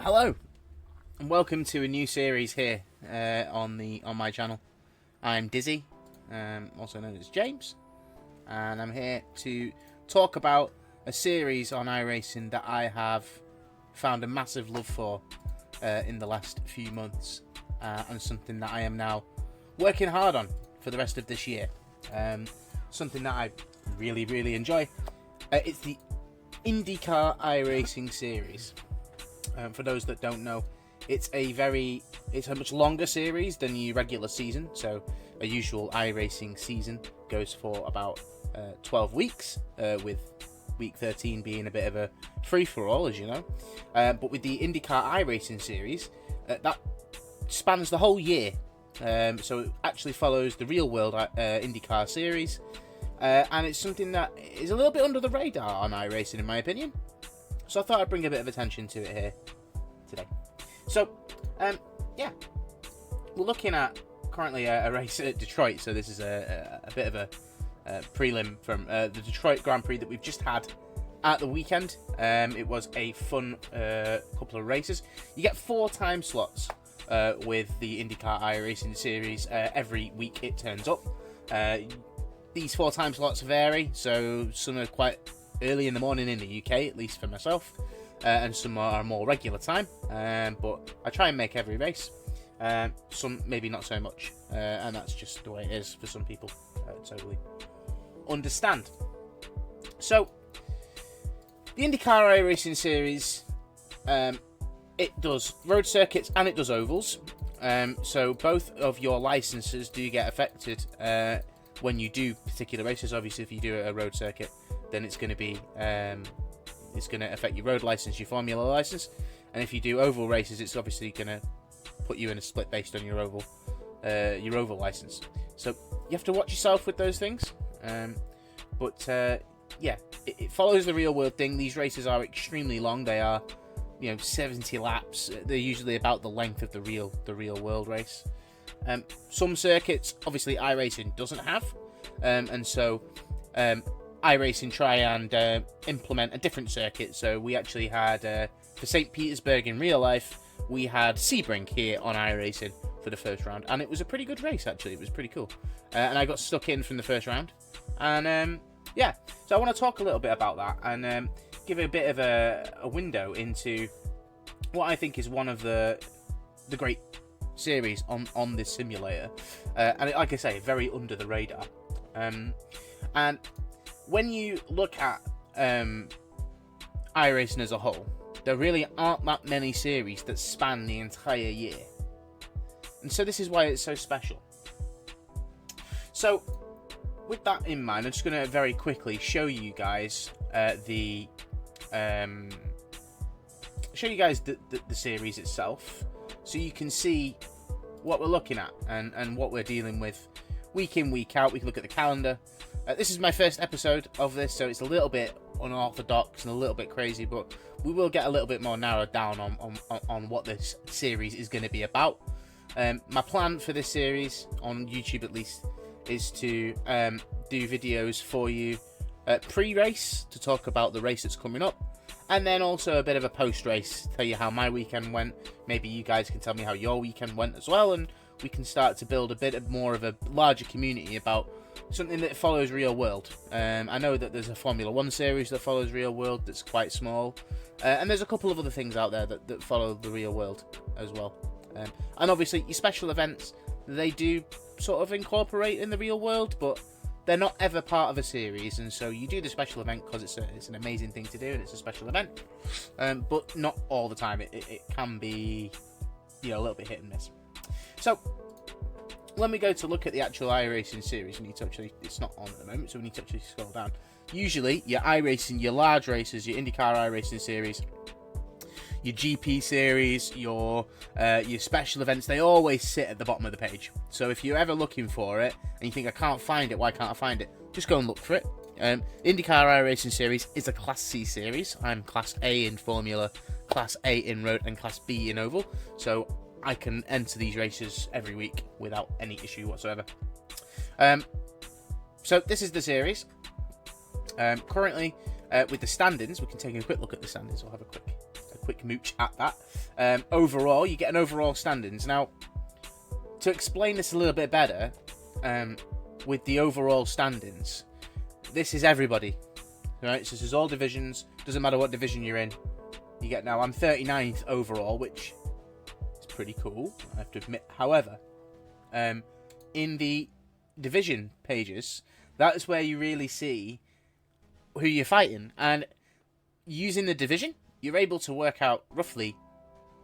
Hello, and welcome to a new series here on my channel. I'm Dizzy, also known as James, and I'm here to talk about a series on iRacing that I have found a massive love for in the last few months, and something that I am now working hard on for the rest of this year. Something that I really enjoy. It's the Indycar iRacing series. For those that don't know, it's a much longer series than the regular season. So a usual iRacing season goes for about 12 weeks, with week 13 being a bit of a free-for-all, as you know. But with the IndyCar iRacing series, that spans the whole year. So it actually follows the real-world IndyCar series. And it's something that is a little bit under the radar on iRacing, in my opinion. So I thought I'd bring a bit of attention to it here today. So, we're looking at currently a race at Detroit. So this is a bit of a prelim from the Detroit Grand Prix that we've just had at the weekend. It was a fun couple of races. You get 4 time slots with the IndyCar iRacing series. Every week it turns up. These 4 time slots vary, so some are quite early in the morning in the UK, at least for myself, and some are more regular time, but I try and make every race. Some maybe not so much, and that's just the way it is for some people. Totally understand. So the IndyCar iRacing series, it does road circuits and it does ovals, so both of your licenses do get affected when you do particular races. Obviously, if you do a road circuit, then it's going to be it's going to affect your road license, your Formula license, and if you do oval races, it's obviously going to put you in a split based on your oval license. So you have to watch yourself with those things. It follows the real world thing. These races are extremely long. They are, 70 laps. They're usually about the length of the real world race. Some circuits, obviously, iRacing doesn't have, and so iRacing try and implement a different circuit. So we actually had, for St. Petersburg in real life, we had Sebring here on iRacing for the first round, and it was a pretty good race, actually. It was pretty cool, and I got stuck in from the first round, and so I want to talk a little bit about that, and give a bit of a window into what I think is one of the great series on this simulator, and like I say, very under the radar. And when you look at iRacing as a whole, there really aren't that many series that span the entire year, and so this is why it's so special. So with that in mind, I'm just going to very quickly show you guys the series itself, so you can see what we're looking at and what we're dealing with week in, week out. We can look at the calendar. This is my first episode of this, so it's a little bit unorthodox and a little bit crazy, but we will get a little bit more narrowed down on what this series is going to be about. My plan for this series, on YouTube at least, is to do videos for you pre-race to talk about the race that's coming up, and then also a bit of a post-race, tell you how my weekend went. Maybe you guys can tell me how your weekend went as well, and we can start to build a bit more of a larger community about something that follows real world. I know that there's a Formula 1 series that follows real world that's quite small, and there's a couple of other things out there that follow the real world as well. And obviously your special events, they do sort of incorporate in the real world, but they're not ever part of a series, and so you do the special event because it's an amazing thing to do, and it's a special event, but not all the time. It can be a little bit hit and miss. So when we go to look at the actual iRacing series, we need to actually, it's not on at the moment, so we need to actually scroll down. Usually your iRacing, your large races, your IndyCar iRacing series, your GP series, your special events, they always sit at the bottom of the page. So if you're ever looking for it and you think, I can't find it, why can't I find it? Just go and look for it. IndyCar iRacing series is a Class C series. I'm Class A in Formula, Class A in Road, and Class B in Oval. So I can enter these races every week without any issue whatsoever. So this is the series. Currently, with the standings, we can take a quick look at the standings. We'll have a quick mooch at that. Overall, you get an overall standings. Now, to explain this a little bit better, with the overall standings, this is everybody, right? So this is all divisions. Doesn't matter what division you're in. You get now. I'm 39th overall, which is pretty cool, I have to admit. However, in the division pages, that is where you really see who you're fighting, and using the division, you're able to work out roughly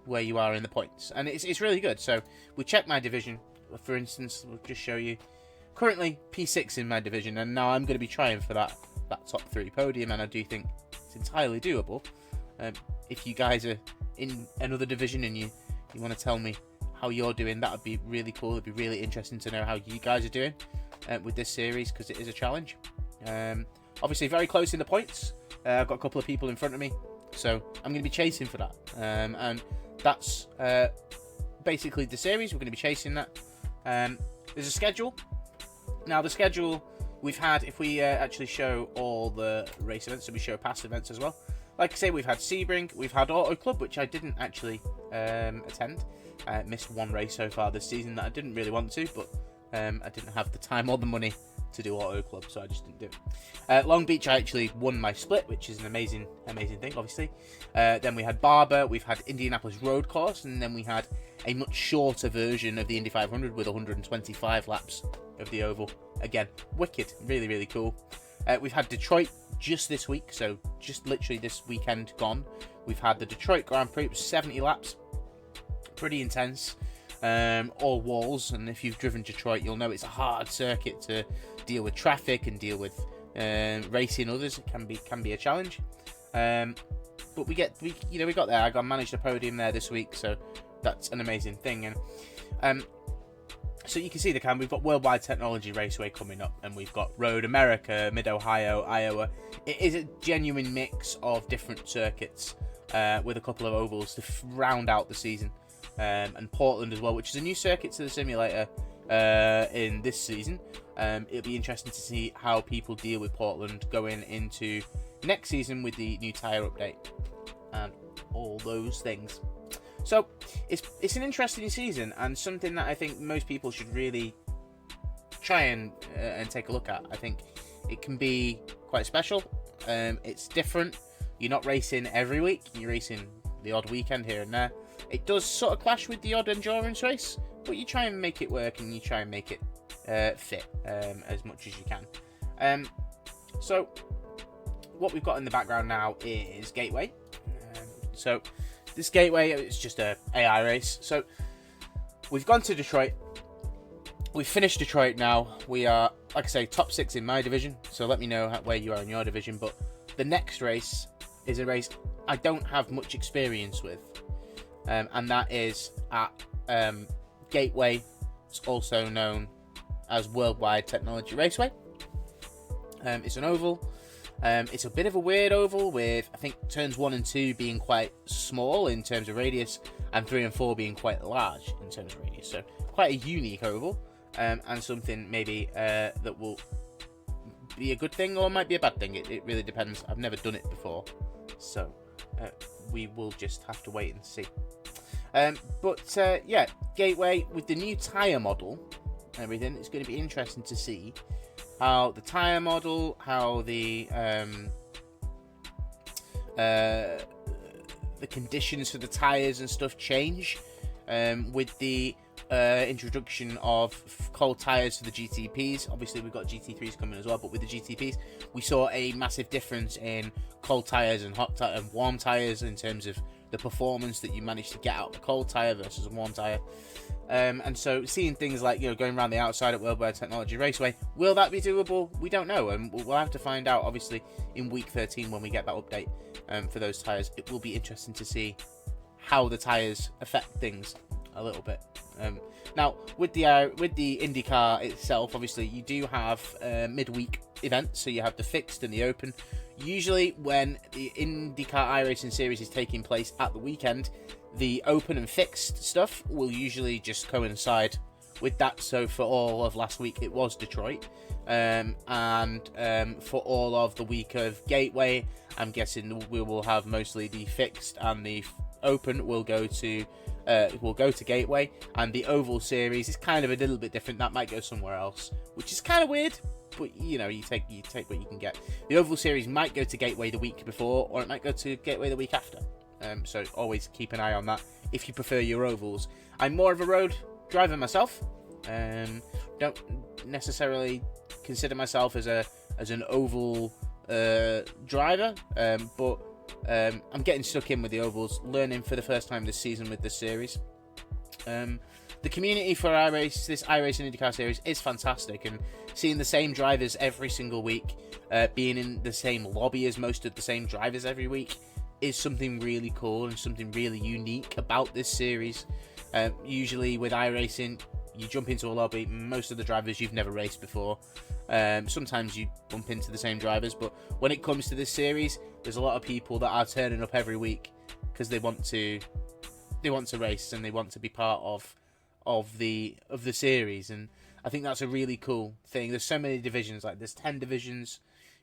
where you are in the points, and it's really good. So we check my division, for instance. We'll just show you. Currently P6 in my division, and now I'm going to be trying for that top 3 podium, and I do think it's entirely doable. If you guys are in another division and you want to tell me how you're doing, that would be really cool. It'd be really interesting to know how you guys are doing with this series, because it is a challenge. Obviously very close in the points. I've got a couple of people in front of me, so I'm going to be chasing for that. And that's basically the series. We're going to be chasing that. There's a schedule. Now the schedule we've had, if we actually show all the race events, so we show past events as well. Like I say, we've had Sebring, we've had Auto Club, which I didn't actually attend. I missed one race so far this season that I didn't really want to, but I didn't have the time or the money to do Auto Club, so I just didn't do it. Long Beach, I actually won my split, which is an amazing thing, obviously. Then we had Barber, we've had Indianapolis Road Course, and then we had a much shorter version of the Indy 500 with 125 laps of the oval. Again, wicked, really cool. We've had Detroit just this week, so just literally this weekend gone. We've had the Detroit Grand Prix, 70 laps, pretty intense. All walls, and if you've driven Detroit, you'll know it's a hard circuit to deal with traffic and deal with racing others. It can be a challenge, but we got there. I managed a podium there this week, so that's an amazing thing. And so you can see we've got Worldwide Technology Raceway coming up, and we've got Road America, Mid Ohio, Iowa. It is a genuine mix of different circuits with a couple of ovals to round out the season. And Portland as well, which is a new circuit to the simulator in this season. It'll be interesting to see how people deal with Portland going into next season with the new tyre update and all those things. So it's an interesting season, and something that I think most people should really try and take a look at. I think it can be quite special. It's different. You're not racing every week. You're racing the odd weekend here and there. It does sort of clash with the odd endurance race, but you try and make it work, and you try and make it fit as much as you can. So what we've got in the background now is Gateway. So this Gateway, it's just a AI race. So we've gone to Detroit. We've finished Detroit now. We are, like I say, top 6 in my division. So let me know where you are in your division. But the next race is a race I don't have much experience with. And that is at Gateway. It's also known as Worldwide Technology Raceway. It's an oval. It's a bit of a weird oval with, I think, turns 1 and 2 being quite small in terms of radius, and 3 and 4 being quite large in terms of radius. So quite a unique oval, and something maybe that will be a good thing or might be a bad thing. It really depends. I've never done it before, so we will just have to wait and see. Yeah, Gateway with the new tyre model and everything, it's going to be interesting to see how the tyre model, how the conditions for the tyres and stuff change with the introduction of cold tyres for the GTPs. Obviously we've got GT3s coming as well, but with the GTPs we saw a massive difference in cold tyres and and warm tyres in terms of the performance that you managed to get out of the cold tyre versus a warm tyre. And so seeing things like, going around the outside at Worldwide Technology Raceway, will that be doable? We don't know, and we'll have to find out obviously in week 13 when we get that update for those tyres. It will be interesting to see how the tyres affect things a little bit. Now with the IndyCar itself, obviously you do have midweek events, so you have the fixed and the open. Usually when the IndyCar iRacing series is taking place at the weekend, the open and fixed stuff will usually just coincide with that. So for all of last week, it was Detroit. And for all of the week of Gateway, I'm guessing we will have mostly the fixed, and the open will go to Gateway, and the Oval Series is kind of a little bit different. That might go somewhere else, which is kind of weird. But you take what you can get. The Oval Series might go to Gateway the week before, or it might go to Gateway the week after. So always keep an eye on that if you prefer your ovals. I'm more of a road driver myself. Don't necessarily consider myself as an oval driver, but I'm getting stuck in with the ovals, learning for the first time this season with this series. The community for this Iracing Indycar series is fantastic, and seeing the same drivers every single week, being in the same lobby as most of the same drivers every week, is something really cool and something really unique about this series. Usually with iRacing, you jump into a lobby, most of the drivers you've never raced before. Sometimes you bump into the same drivers, but when it comes to this series, there's a lot of people that are turning up every week because they want to race and they want to be part of the series, and I think that's a really cool thing. There's so many divisions, like there's 10 divisions.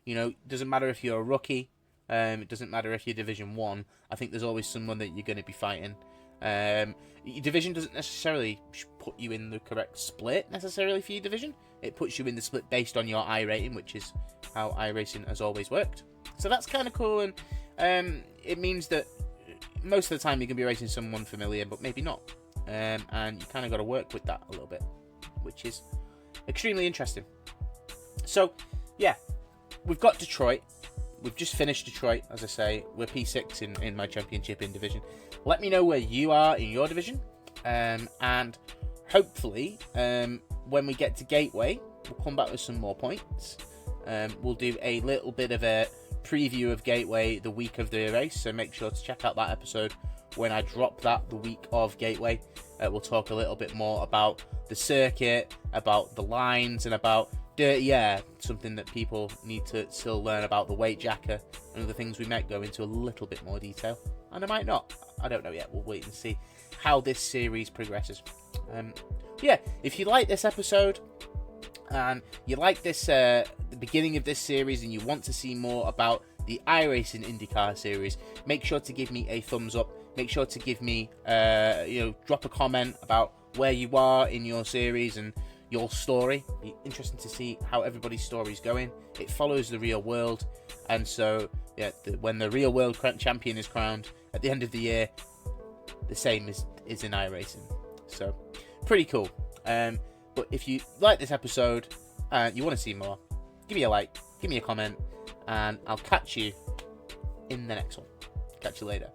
It doesn't matter if you're a rookie, it doesn't matter if you're Division 1. I think there's always someone that you're going to be fighting. Your division doesn't necessarily put you in the correct split necessarily for your division. It puts you in the split based on your I rating, which is how iRacing has always worked. So that's kind of cool, and it means that most of the time you can be racing someone familiar, but maybe not. And you kind of got to work with that a little bit, which is extremely interesting. So, yeah, we've got Detroit. We've just finished Detroit, as I say. We're P6 in my championship in division. Let me know where you are in your division. And hopefully, when we get to Gateway, we'll come back with some more points. We'll do a little bit of a preview of Gateway the week of the race, so make sure to check out that episode when I drop that the week of Gateway. We'll talk a little bit more about the circuit, about the lines, and about dirty air, something that people need to still learn about, the weight jacker, and other things we might go into a little bit more detail, and I might not. I don't know yet. We'll wait and see how this series progresses. Yeah, if you like this episode and you like this the beginning of this series and you want to see more about the iRacing IndyCar series, make sure to give me a thumbs up. Make sure to give me drop a comment about where you are in your series and your story. It'd be interesting to see how everybody's story is going. It follows the real world, and so yeah, when the real world champion is crowned at the end of the year, the same is in iRacing. So pretty cool. But if you like this episode and you want to see more, give me a like, give me a comment, and I'll catch you in the next one. Catch you later.